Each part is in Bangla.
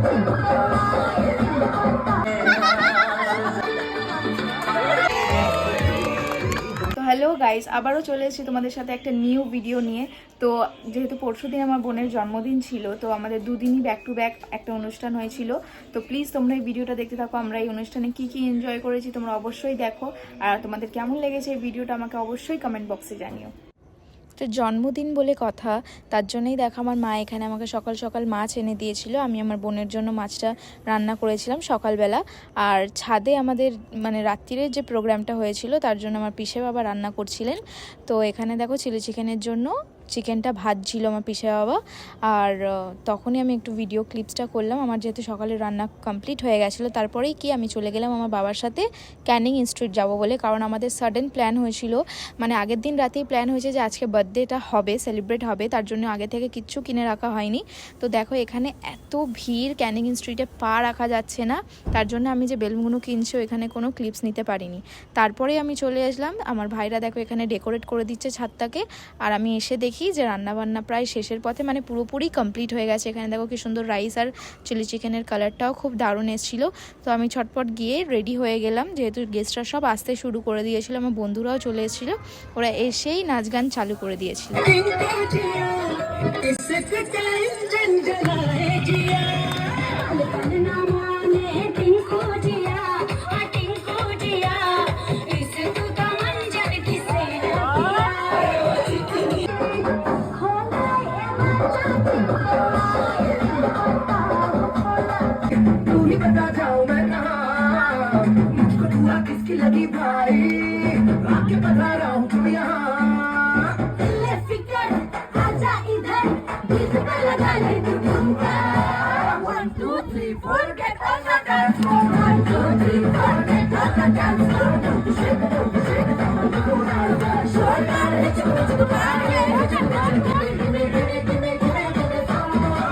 হ্যালো গাইস, আবারও চলে এসেছি তোমাদের সাথে একটা নিউ ভিডিও নিয়ে। তো যেহেতু পরশুদিন আমার বোনের জন্মদিন ছিল, তো আমাদের দুদিনই ব্যাক টু ব্যাক একটা অনুষ্ঠান হয়েছিল। তো প্লিজ তোমরা এই ভিডিওটা দেখতে থাকো। আমরা এই অনুষ্ঠানে কি কি এনজয় করেছি তোমরা অবশ্যই দেখো, আর তোমাদের কেমন লেগেছে এই ভিডিওটা আমাকে অবশ্যই কমেন্ট বক্সে জানিও। তো জন্মদিন বলে কথা, তার জন্যই দেখো আমার মা এখানে আমাকে সকাল সকাল মাছ এনে দিয়েছিল। আমি আমার বোনের জন্য মাছটা রান্না করেছিলাম সকালবেলা। আর ছাদে আমাদের মানে রাত্রিরের যে প্রোগ্রামটা হয়েছিল তার জন্য আমার পিসে বাবা রান্না করছিলেন। তো এখানে দেখো চিলি চিকেনের জন্য চিকেনটা ভাজছিল আমার পিসে বাবা। আর তখনই আমি একটু ভিডিও ক্লিপসটা করলাম। আমার যেহেতু সকালে রান্না কমপ্লিট হয়ে গেছিলো, তারপরেই কি আমি চলে গেলাম আমার বাবার সাথে ক্যানিং স্ট্রিট যাব বলে। কারণ আমাদের সাডেন প্ল্যান হয়েছিল, মানে আগের দিন রাতেই প্ল্যান হয়েছে যে আজকে বার্থডেটা হবে, সেলিব্রেট হবে, তার জন্য আগে থেকে কিচ্ছু কিনে রাখা হয়নি। তো দেখো এখানে এত ভিড়, ক্যানিং স্ট্রিটে পা রাখা যাচ্ছে না, তার জন্য আমি যে বেলুনগুলো কিনছি এখানে কোনো ক্লিপস নিতে পারিনি। তারপরে আমি চলে আসলাম। আমার ভাইরা দেখো এখানে ডেকোরেট করে দিচ্ছে ছাদটাকে, আর আমি এসে দেখি যে রান্নাবান্না প্রায় শেষের পথে, মানে পুরোপুরি কমপ্লিট হয়ে গেছে। এখানে দেখো কি সুন্দর রাইস আর চিলি চিকেনের কালারটাও খুব দারুণ এসেছিলো। তো আমি ছটপট গিয়ে রেডি হয়ে গেলাম, যেহেতু গেস্টরা সব আসতে শুরু করে দিয়েছিল, আমার বন্ধুরাও চলে এসেছিলো। ওরা এসেই নাচ গান চালু করে দিয়েছিল। किसकी लगी भाई आके बता रहा हूँ तुम यहाँ आजा इधर बीच पे लगा ले तू ठुमका 1 2 3 4 get on the dance floor 1 2 3 4 get on the dance floor shake it up shake it up go now short got it you go back give me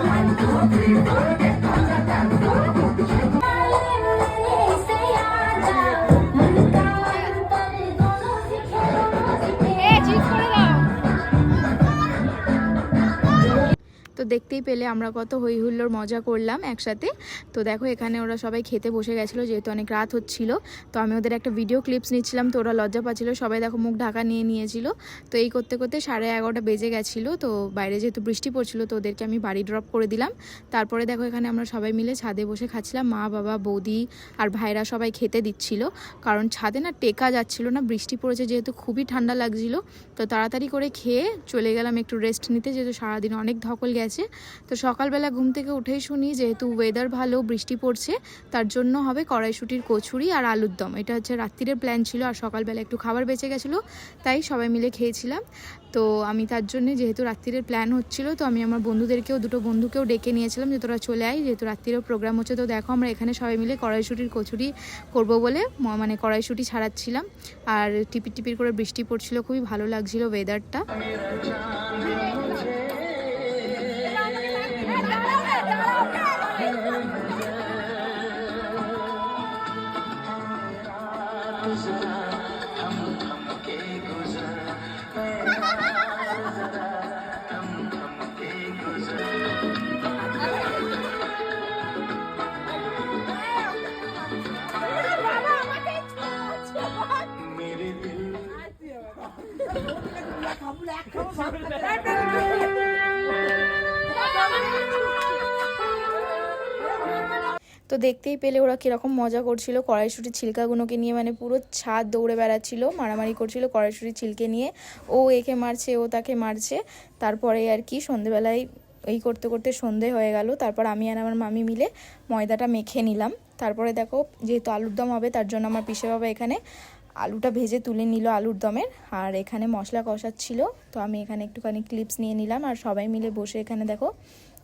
1 2 3 4 get on the dance floor তো দেখতেই পেলে আমরা কত হই হুল্লোড় মজা করলাম একসাথে। তো দেখো এখানে ওরা সবাই খেতে বসে গেছিলো, যেহেতু অনেক রাত হচ্ছিল। তো আমি ওদের একটা ভিডিও ক্লিপস নিচ্ছিলাম, তো ওরা লজ্জা পাচ্ছিলো, সবাই দেখো মুখ ঢাকা নিয়েছিল। তো এই করতে করতে 11:30 বেজে গেছিলো। তো বাইরে যেহেতু বৃষ্টি পড়ছিল, তো ওদেরকে আমি বাড়ি ড্রপ করে দিলাম। তারপরে দেখো এখানে আমরা সবাই মিলে ছাদে বসে খাচ্ছিলাম, মা বাবা বৌদি আর ভাইরা সবাই খেতে দিচ্ছিল। কারণ ছাদে না টেকা যাচ্ছিল না, বৃষ্টি পড়েছে যেহেতু, খুবই ঠান্ডা লাগছিল। তো তাড়াতাড়ি করে খেয়ে চলে গেলাম একটু রেস্ট নিতে, যেহেতু সারাদিন অনেক ধকল গেছে। তো সকালবেলা ঘুম থেকে উঠেই শুনি যেহেতু ওয়েদার ভালো, বৃষ্টি পড়ছে, তার জন্য হবে কড়াইশুঁটির কচুরি আর আলুর দম। এটা হচ্ছে রাত্রিরের প্ল্যান ছিল, আর সকালবেলা একটু খাবার বেঁচে গেছিলো, তাই সবাই মিলে খেয়েছিলাম। তো আমি তার জন্যে, যেহেতু রাত্রিরের প্ল্যান হচ্ছিল, তো আমি আমার বন্ধুদেরকেও, দুটো বন্ধুকেও ডেকে নিয়েছিলাম যে তোরা চলে আয়, যেহেতু রাত্রিরেও প্রোগ্রাম হচ্ছে। তো দেখো আমরা এখানে সবাই মিলে কড়াইশুঁটির কচুরি করব বলে মানে কড়াইশুঁটি ছাড়াচ্ছিলাম, আর টিপির টিপির করে বৃষ্টি পড়ছিল, খুবই ভালো লাগছিল ওয়েদারটা। তো দেখতেই পেলে ওরা কীরকম মজা করছিল কড়াইশুঁটির ছিলকাগুলোকে নিয়ে, মানে পুরো ছাদ দৌড়ে বেড়াচ্ছিল, মারামারি করছিল কড়াইশুঁটির ছিলকে নিয়ে, ও একে মারছে ও তাকে মারছে। তারপরে আর কি সন্ধেবেলায় এই করতে করতে সন্ধে হয়ে গেল। তারপর আমি আর আমার মামি মিলে ময়দাটা মেখে নিলাম। তারপরে দেখো যেহেতু আলুর দম হবে, তার জন্য আমার পিসে বাবা এখানে আলুটা ভেজে তুলে নিল আলুর দমের, আর এখানে মশলা কষাচ্ছিল। তো আমি এখানে একটুখানি ক্লিপস নিয়ে নিলাম, আর সবাই মিলে বসে এখানে দেখো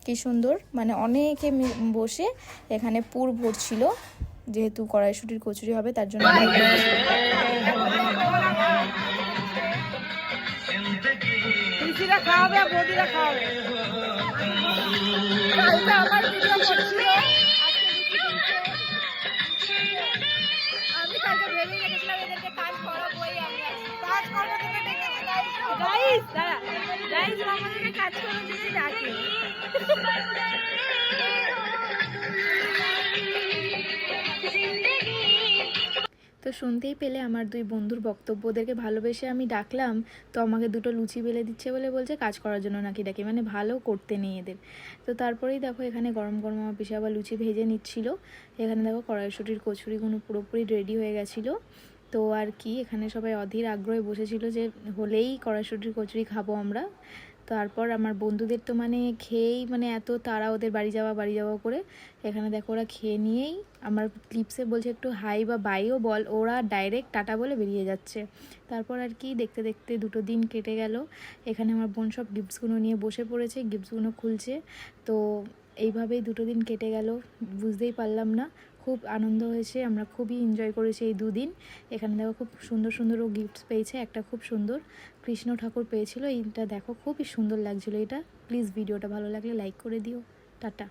কি সুন্দর, মানে অনেকে বসে এখানে পুর ভরছিল, যেহেতু কড়াইশুঁটির কচুরি হবে তার জন্য। তো শুনতেই পেলে আমার দুই বন্ধুর বক্তব্য, ওদেরকে ভালোবেসে আমি ডাকলাম, তো আমাকে দুটো লুচি বেলে দিচ্ছে বলে বলছে কাজ করার জন্য নাকি ডাকি, মানে ভালো করতে নেই এদের। তো তারপরেই দেখো এখানে গরম গরম আমার পিসে আবার লুচি ভেজে নিচ্ছিল। এখানে দেখো কড়াইশুঁটির কচুরিগুলো পুরোপুরি রেডি হয়ে গেছিলো। তো আর কি, এখানে সবাই অধীর আগ্রহে বসেছিল যে হলেই কড়াইশুঁটির কচুরি খাবো আমরা। তারপর আমার বন্ধুদের তো মানে খেয়েই মানে এত তারা ওদের বাড়ি যাওয়া করে, এখানে দেখো ওরা খেয়ে নিয়েই আমার ক্লিপসে বলছে একটু হাই বা বাইও বল, ওরা ডাইরেক্ট টাটা বলে বেরিয়ে যাচ্ছে। তারপর আর কি দেখতে দেখতে 2 দিন কেটে গেল। এখানে আমার বোন সব গিফটসগুলো নিয়ে বসে পড়েছে, গিফটসগুলো খুলছে। তো এইভাবেই 2 দিন কেটে গেল, বুঝতেই পারলাম না। খুব আনন্দ হয়েছে, আমরা খুবই এনজয় করেছি এই 2 দিন। এখানে দেখো খুব সুন্দর সুন্দর ও গিফটস পেয়েছে, একটা খুব সুন্দর কৃষ্ণ ঠাকুর পেয়েছিল, এইটা দেখো খুবই সুন্দর লাগছিল এটা। প্লিজ ভিডিওটা ভালো লাগলে লাইক করে দিও। টাটা।